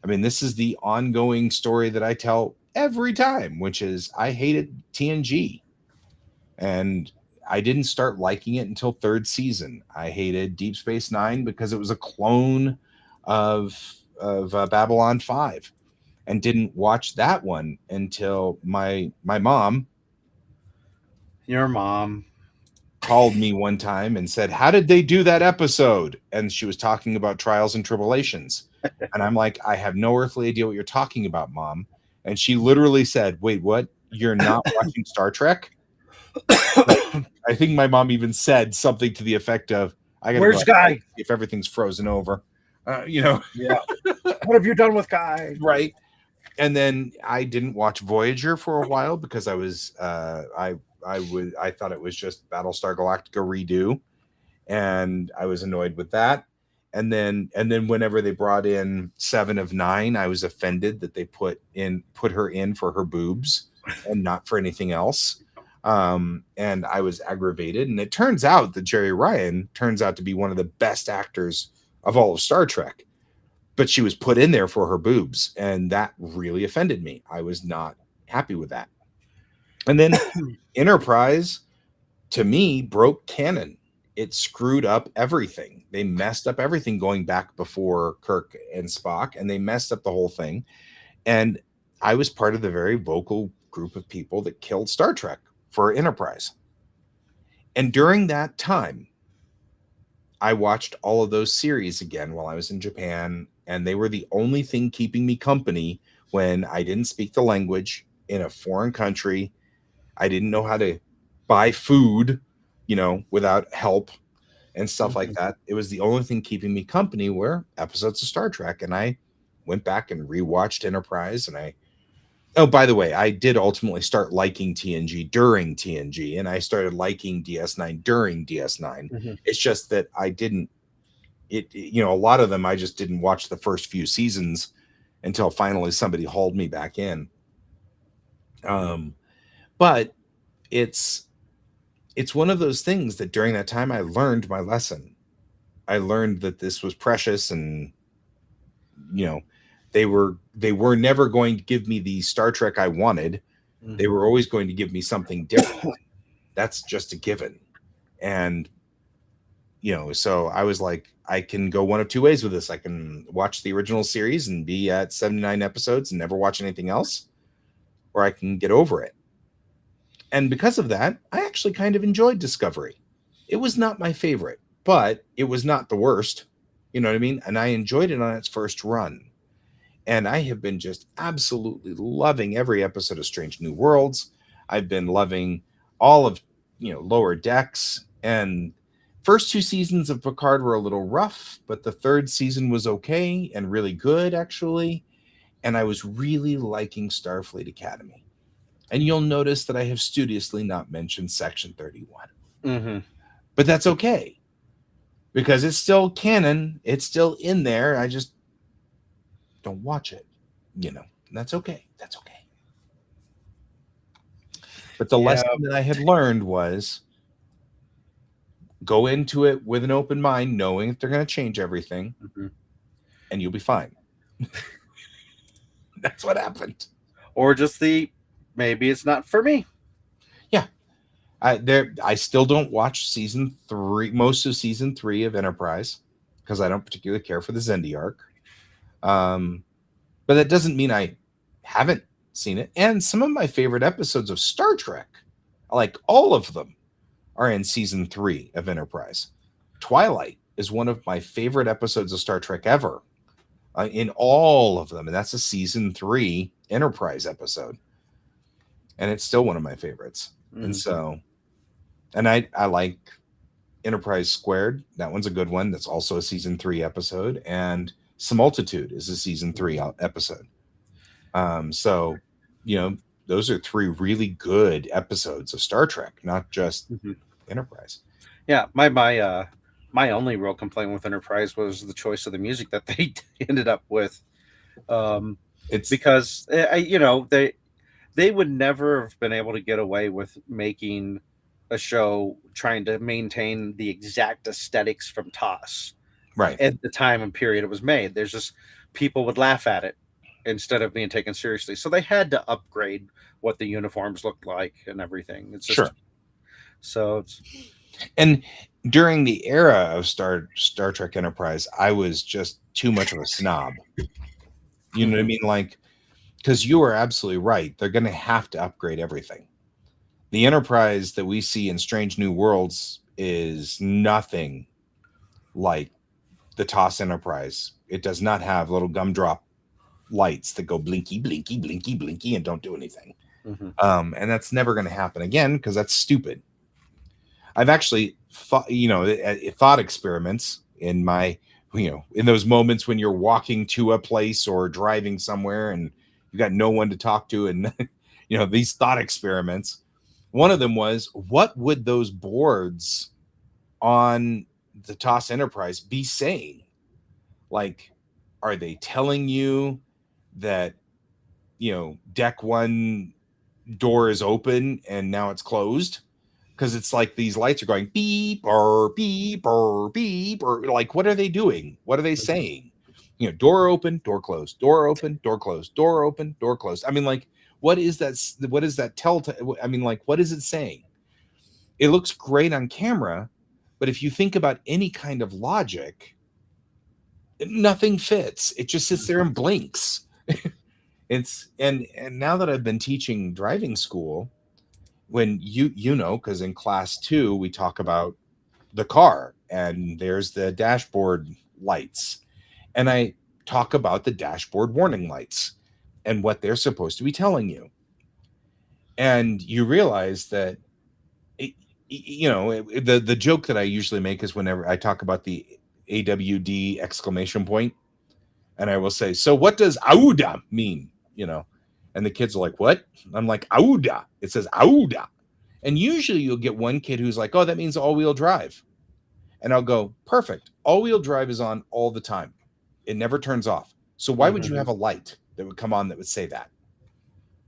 I mean, this is the ongoing story that I tell every time, which is I hated TNG. And I didn't start liking it until 3rd season. I hated Deep Space Nine because it was a clone of Babylon 5, and didn't watch that one until my mom. Your mom called me one time and said, how did they do that episode? And she was talking about Trials and Tribulations. And I'm like, I have no earthly idea what you're talking about, Mom. And she literally said, wait, what? You're not watching Star Trek? I think my mom even said something to the effect of, I gotta Where's Guy? If everything's frozen over. Yeah. What have you done with Guy? Right. And then I didn't watch Voyager for a while because I was I thought it was just Battlestar Galactica redo, and I was annoyed with that. And then whenever they brought in 7 of 9, I was offended that they put her in for her boobs and not for anything else. And I was aggravated. And it turns out that Jerry Ryan turns out to be one of the best actors of all of Star Trek, but she was put in there for her boobs, and that really offended me. I was not happy with that. And then Enterprise, to me, broke canon. It screwed up everything. They messed up everything going back before Kirk and Spock, and they messed up the whole thing. And I was part of the very vocal group of people that killed Star Trek for Enterprise. And during that time, I watched all of those series again while I was in Japan, and they were the only thing keeping me company when I didn't speak the language in a foreign country I didn't know how to buy food, without help and stuff like Mhm. that. It was the only thing keeping me company were episodes of Star Trek. And I went back and rewatched Enterprise. Oh, by the way, I did ultimately start liking TNG during TNG, and I started liking DS9 during DS9. Mhm. It's just that I didn't, a lot of them I just didn't watch the first few seasons until finally somebody hauled me back in. Um, but it's it's one of those things that during that time I learned my lesson. I learned that this was precious, and you know they were never going to give me the Star Trek I wanted. They Mhm. were always going to give me something different. That's just a given. And so I was like, I can go one of two ways with this. I can watch the original series and be at 79 episodes and never watch anything else, or I can get over it. And because of that, I actually kind of enjoyed Discovery. It was not my favorite, but it was not the worst. You know what I mean? And I enjoyed it on its first run. And I have been just absolutely loving every episode of Strange New Worlds. I've been loving all of, Lower Decks. And first two seasons of Picard were a little rough, but the third season was okay and really good, actually. And I was really liking Starfleet Academy. And you'll notice that I have studiously not mentioned Section 31. Mhm. But that's okay because it's still canon. It's still in there. I just don't watch it, and that's okay. That's okay. But the Yeah. lesson that I had learned was go into it with an open mind, knowing that they're going to change everything, Mhm. and you'll be fine. That's what happened. Or just maybe it's not for me. Yeah. I still don't watch season 3, most of season 3 of Enterprise, because I don't particularly care for the Zendi arc. But that doesn't mean I haven't seen it. And some of my favorite episodes of Star Trek, like all of them, are in season 3 of Enterprise. Twilight is one of my favorite episodes of Star Trek ever, in all of them. And that's a season 3 Enterprise episode. And it's still one of my favorites. And Mhm. so, and I like Enterprise Squared. That one's a good one. That's also a season 3 episode. And Simultitude is a season 3 episode. So, you know, those are 3 really good episodes of Star Trek, not just Mhm. Enterprise. Yeah, my only real complaint with Enterprise was the choice of the music that they ended up with, um, It's because they would never have been able to get away with making a show trying to maintain the exact aesthetics from TOS right. at the time and period it was made. There's just people would laugh at it instead of being taken seriously, so they had to upgrade what the uniforms looked like and everything. It's Sure. just so it's And during the era of Star Trek Enterprise, I was just too much of a snob. You know what I Mhm. mean? Like, because you are absolutely right. They're going to have to upgrade everything. The Enterprise that we see in Strange New Worlds is nothing like the TOS Enterprise. It does not have little gumdrop lights that go blinky, blinky, blinky, blinky, and don't do anything. Mhm. And that's never going to happen again because that's stupid. I've actually thought, thought experiments in my, in those moments when you're walking to a place or driving somewhere and you got no one to talk to, and these thought experiments. One of them was, what would those boards on the TOS Enterprise be saying? Like, are they telling you that deck one door is open and now it's closed? Because it's like these lights are going beep or beep or beep, or like, what are they doing? What are they Mhm. saying? Door open, door closed, door open, door closed, door open, door closed. I mean, like, what is that? What is that tell? I mean, like, what is it saying? It looks great on camera, but if you think about any kind of logic, nothing fits. It just sits there Mhm. and blinks. And now that I've been teaching driving school, when because in class 2 we talk about the car and there's the dashboard lights, and I talk about the dashboard warning lights and what they're supposed to be telling you. And you realize that the joke that I usually make is whenever I talk about the AWD exclamation point, and I will say, so what does auda mean? And the kids are like, what? I'm like, auda. It says auda. And usually you'll get one kid who's like, oh, that means all-wheel drive. And I'll go, perfect. All-wheel drive is on all the time. It never turns off. So why would you have a light that would come on that would say that?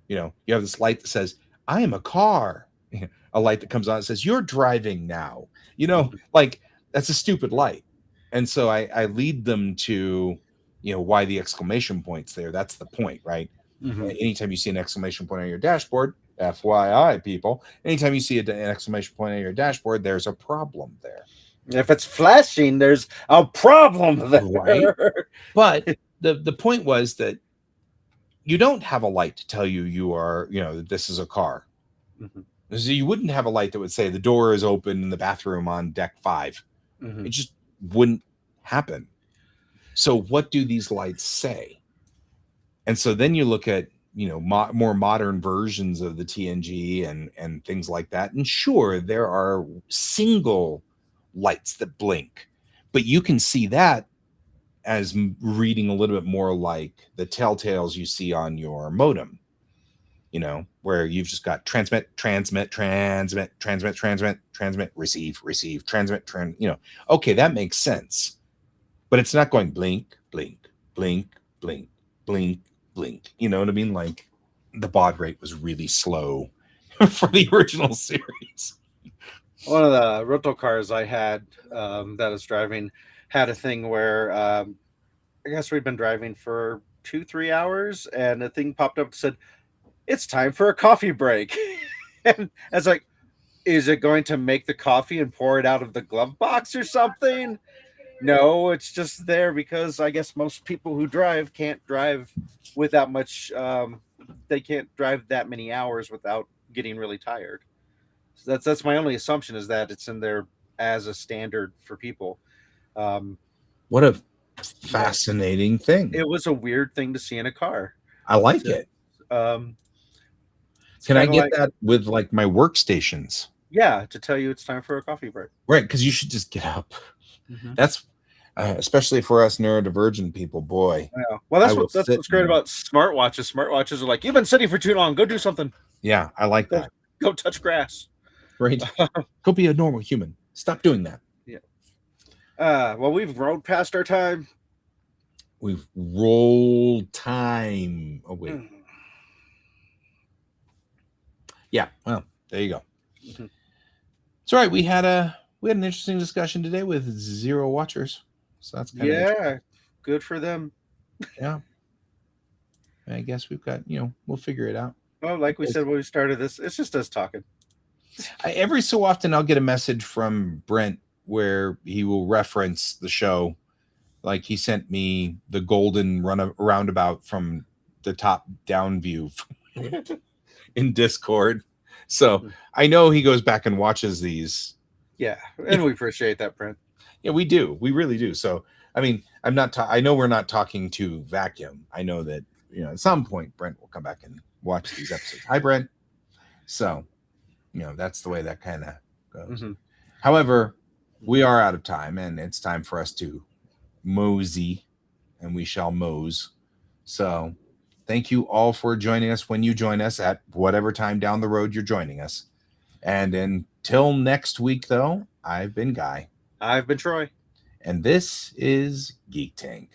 You have this light that says, I am a car. A light that comes on that says, you're driving now. Like, that's a stupid light. And so I lead them to, why the exclamation point's there. That's the point, right? Anytime you see an exclamation point on your dashboard, FYI, people, anytime you see an exclamation point on your dashboard, there's a problem there. If it's flashing, there's a problem there. Right? But the point was that you don't have a light to tell you are, that this is a car. So you wouldn't have a light that would say the door is open in the bathroom on deck 5. It just wouldn't happen. So what do these lights say? And so then you look at, more modern versions of the TNG and things like that. And sure, there are single lights that blink, but you can see that as reading a little bit more like the telltales you see on your modem, where you've just got transmit, receive, transmit, okay, that makes sense. But it's not going blink, blink, blink, blink, blink, blink. You know what I mean? Like, the baud rate was really slow for the original series. One of the rental cars I had that I was driving had a thing where I guess we'd been driving for 2-3 hours, and a thing popped up and said, it's time for a coffee break. And I was like, is it going to make the coffee and pour it out of the glove box or something? No, it's just there because I guess most people who drive can't drive with that much. They can't drive that many hours without getting really tired. So that's my only assumption, is that it's in there as a standard for people. What a fascinating thing. It was a weird thing to see in a car. I like it. Can I get that with like my workstations? Yeah, to tell you it's time for a coffee break. Right, because you should just get up. That's especially for us neurodivergent people, boy. Yeah. Well, that's what's great about smartwatches. Smartwatches are like, you've been sitting for too long. Go do something. Yeah, I like that. Go touch grass. Right. Go be a normal human. Stop doing that. Yeah. Well, we've rolled past our time. We've rolled time away. Yeah. Well, there you go. It's all right. We had an interesting discussion today with 0 watchers. So that's kind of good for them. Yeah. I guess we've got, we'll figure it out. Well, like we said when we started this, it's just us talking. Every so often I'll get a message from Brent where he will reference the show. Like, he sent me the golden roundabout from the top down view in Discord. So I know he goes back and watches these. Yeah. And we appreciate that, Brent. Yeah, we do. We really do. So, I mean, I know we're not talking to vacuum. I know that, at some point Brent will come back and watch these episodes. Hi, Brent. So, that's the way that kind of goes. However, we are out of time, and it's time for us to mosey, and we shall mose. So thank you all for joining us when you join us at whatever time down the road you're joining us. And until next week, though, I've been Guy. I've been Troy. And this is Geek Tank.